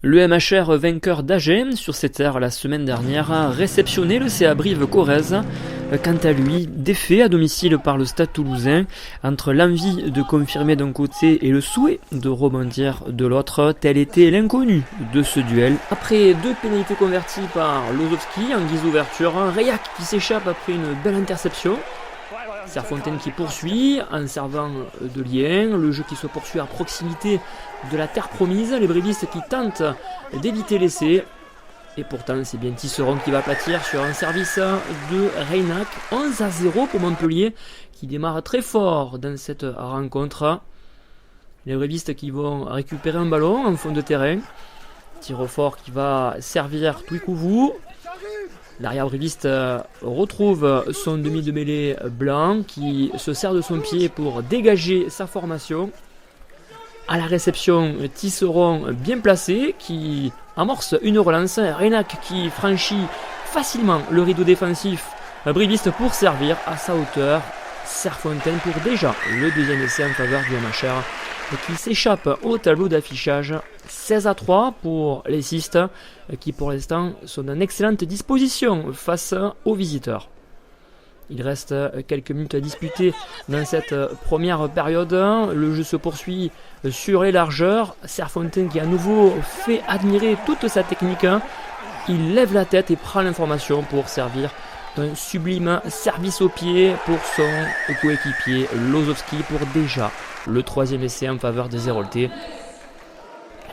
Le MHR, vainqueur d'Agen sur ses terres la semaine dernière, a réceptionné le CA Brive-Corrèze. Quant à lui, défait à domicile par le Stade Toulousain, entre l'envie de confirmer d'un côté et le souhait de rebondir de l'autre, tel était l'inconnu de ce duel. Après 2 pénalités converties par Lozowski en guise d'ouverture, Reilhac qui s'échappe après une belle interception, Serfontaine qui poursuit en servant de lien, le jeu qui se poursuit à proximité de la terre promise, les brivistes qui tentent d'éviter l'essai. Et pourtant c'est bien Tisserand qui va pâtir sur un service de Reilhac. 11-0 pour Montpellier qui démarre très fort dans cette rencontre. Les brivistes qui vont récupérer un ballon en fond de terrain. Tir fort qui va servir Twikouvou. L'arrière-briviste retrouve son demi de mêlée blanc qui se sert de son pied pour dégager sa formation. À la réception, Tisserand bien placé qui amorce une relance. Reilhac qui franchit facilement le rideau défensif briviste pour servir à sa hauteur. Serfontaine pour déjà le deuxième essai en faveur du MHR qui s'échappe au tableau d'affichage. 16-3 pour les Cistes qui pour l'instant sont en excellente disposition face aux visiteurs. Il reste quelques minutes à disputer dans cette première période. Le jeu se poursuit sur les largeurs. Serfontaine qui à nouveau fait admirer toute sa technique. Il lève la tête et prend l'information pour servir un sublime service au pied pour son coéquipier Lozowski pour déjà le troisième essai en faveur des Héroltais.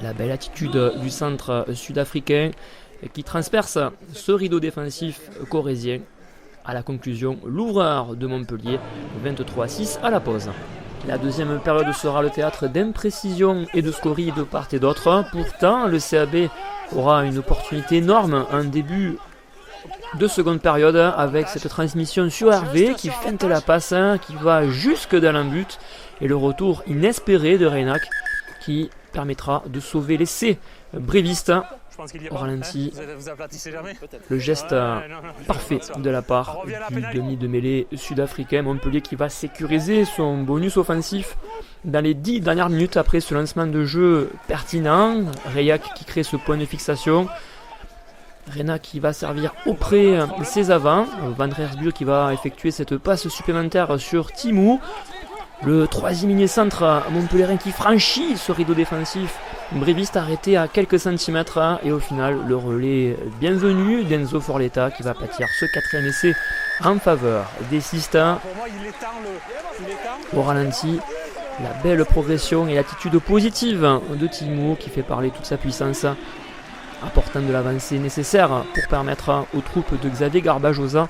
La belle attitude du centre sud-africain qui transperce ce rideau défensif corrézien. À la conclusion, l'ouvreur de Montpellier, 23-6 à la pause. La deuxième période sera le théâtre d'imprécisions et de scories de part et d'autre. Pourtant, le CAB aura une opportunité énorme en début de seconde période avec cette transmission sur Hervé qui feinte la passe, qui va jusque dans le but et le retour inespéré de Reilhac qui permettra de sauver l'essai briviste. Au ralenti, le geste parfait de la part du demi de mêlée sud-africain. Montpellier qui va sécuriser son bonus offensif dans les 10 dernières minutes après ce lancement de jeu pertinent. Reilhac qui crée ce point de fixation. Reilhac qui va servir auprès ses avants. Van Reersburg qui va effectuer cette passe supplémentaire sur Timou. Le troisième ligne centre montpellierin qui franchit ce rideau défensif briviste arrêté à quelques centimètres et au final le relais bienvenu d'Enzo Forletta qui va pâtir ce quatrième essai en faveur des Cistes. Au ralenti, la belle progression et l'attitude positive de Timou qui fait parler toute sa puissance, apportant de l'avancée nécessaire pour permettre aux troupes de Xavier Garbajosa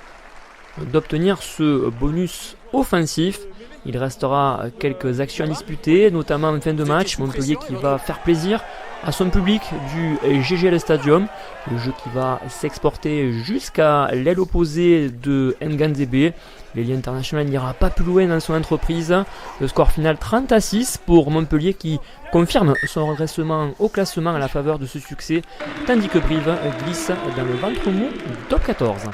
d'obtenir ce bonus offensif. Il restera quelques actions à disputer, notamment en fin de match. Montpellier qui va faire plaisir à son public du GGL Stadium. Le jeu qui va s'exporter jusqu'à l'aile opposée de Nganzebe. L'ailier international n'ira pas plus loin dans son entreprise. Le score final 30-6 pour Montpellier qui confirme son regressement au classement à la faveur de ce succès, tandis que Brive glisse dans le ventre mou du top 14.